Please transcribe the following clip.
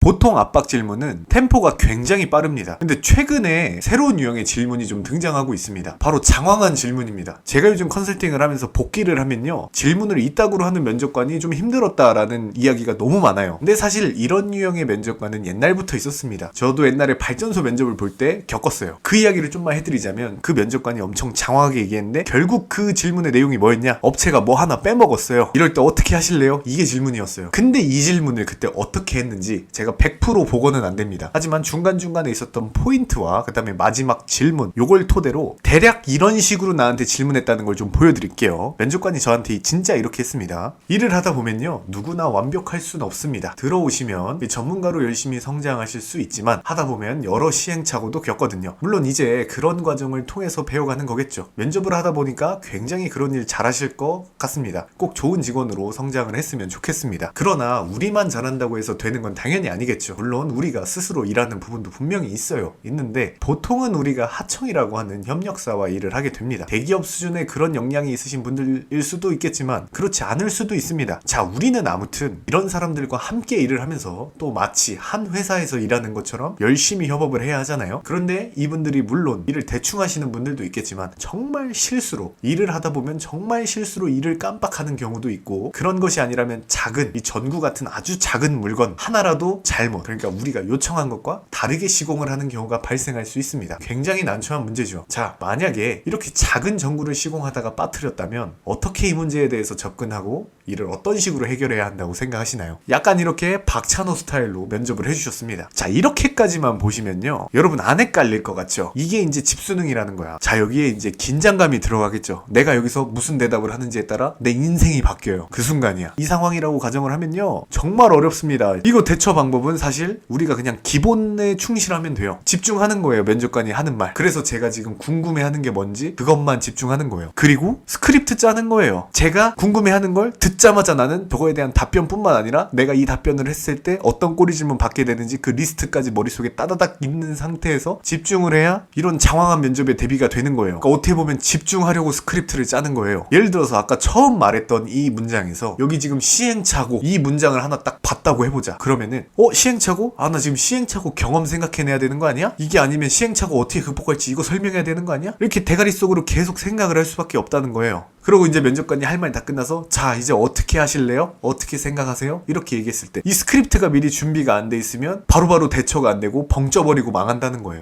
보통 압박 질문은 템포가 굉장히 빠릅니다. 근데 최근에 새로운 유형의 질문이 좀 등장하고 있습니다. 바로 장황한 질문입니다. 제가 요즘 컨설팅을 하면서 복귀를 하면요, 질문을 이따구로 하는 면접관이 좀 힘들었다라는 이야기가 너무 많아요. 근데 사실 이런 유형의 면접관은 옛날부터 있었습니다. 저도 옛날에 발전소 면접을 볼 때 겪었어요. 그 이야기를 좀만 해드리자면, 그 면접관이 엄청 장황하게 얘기했는데 결국 그 질문의 내용이 뭐였냐? 업체가 뭐 하나 빼먹었어요. 이럴 때 어떻게 하실래요? 이게 질문이었어요. 근데 이 질문을 그때 어떻게 했는지 제가 100% 보고는 안 됩니다. 하지만 중간중간에 있었던 포인트와 그 다음에 마지막 질문, 요걸 토대로 대략 이런 식으로 나한테 질문했다는 걸 좀 보여드릴게요. 면접관이 저한테 진짜 이렇게 했습니다. 일을 하다 보면요, 누구나 완벽할 수는 없습니다. 들어오시면 전문가로 열심히 성장하실 수 있지만 하다 보면 여러 시행착오도 겪거든요. 물론 이제 그런 과정을 통해서 배워가는 거겠죠. 면접을 하다 보니까 굉장히 그런 일 잘하실 것 같습니다. 꼭 좋은 직원으로 성장을 했으면 좋겠습니다. 그러나 우리만 잘한다고 해서 되는 건 당연히 아니겠죠. 물론 우리가 스스로 일하는 부분도 분명히 있는데 보통은 우리가 하청이라고 하는 협력사와 일을 하게 됩니다. 대기업 수준의 그런 역량이 있으신 분들일 수도 있겠지만 그렇지 않을 수도 있습니다. 자, 우리는 아무튼 이런 사람들과 함께 일을 하면서 또 마치 한 회사에서 일하는 것처럼 열심히 협업을 해야 하잖아요. 그런데 이분들이 물론 일을 대충 하시는 분들도 있겠지만 정말 실수로 일을 하다 보면 정말 실수로 일을 깜빡하는 경우도 있고, 그런 것이 아니라면 작은 이 전구 같은 아주 작은 물건 하나라도 잘못, 그러니까 우리가 요청한 것과 다르게 시공을 하는 경우가 발생할 수 있습니다. 굉장히 난처한 문제죠. 자, 만약에 이렇게 작은 전구를 시공하다가 빠뜨렸다면 어떻게 이 문제에 대해서 접근하고 일을 어떤 식으로 해결해야 한다고 생각하시나요? 약간 이렇게 박찬호 스타일로 면접을 해주셨습니다. 자, 이렇게까지만 보시면요, 여러분 안 헷갈릴 것 같죠? 이게 이제 집수능이라는 거야. 자, 여기에 이제 긴장감이 들어가겠죠. 내가 여기서 무슨 대답을 하는지에 따라 내 인생이 바뀌어요. 그 순간이야. 이 상황이라고 가정을 하면요, 정말 어렵습니다. 이거 대처 방법은 사실 우리가 그냥 기본에 충실하면 돼요. 집중하는 거예요, 면접관이 하는 말. 그래서 제가 지금 궁금해하는 게 뭔지 그것만 집중하는 거예요. 그리고 스크립트 짜는 거예요. 제가 궁금해하는 걸 듣자마자 나는 저거에 대한 답변뿐만 아니라 내가 이 답변을 했을 때 어떤 꼬리 질문 받게 되는지 그 리스트까지 머릿속에 따다닥 있는 상태에서 집중을 해야 이런 장황한 면접에 대비가 되는 거예요. 그러니까 어떻게 보면 집중하려고 스크립트를 짜는 거예요. 예를 들어서 아까 처음 말했던 이 문장에서 여기 지금 시행착오, 이 문장을 하나 딱 봤다고 해보자. 그러면은 시행착오? 아, 나 지금 시행착오 경험 생각해내야 되는 거 아니야? 이게 아니면 시행착오 어떻게 극복할지 이거 설명해야 되는 거 아니야? 이렇게 대가리 속으로 계속 생각을 할 수밖에 없다는 거예요. 그리고 이제 면접관이 할 말이 다 끝나서 자, 이제 어떻게 하실래요? 어떻게 생각하세요? 이렇게 얘기했을 때 이 스크립트가 미리 준비가 안 돼 있으면 바로바로 대처가 안 되고 벙쪄버리고 망한다는 거예요.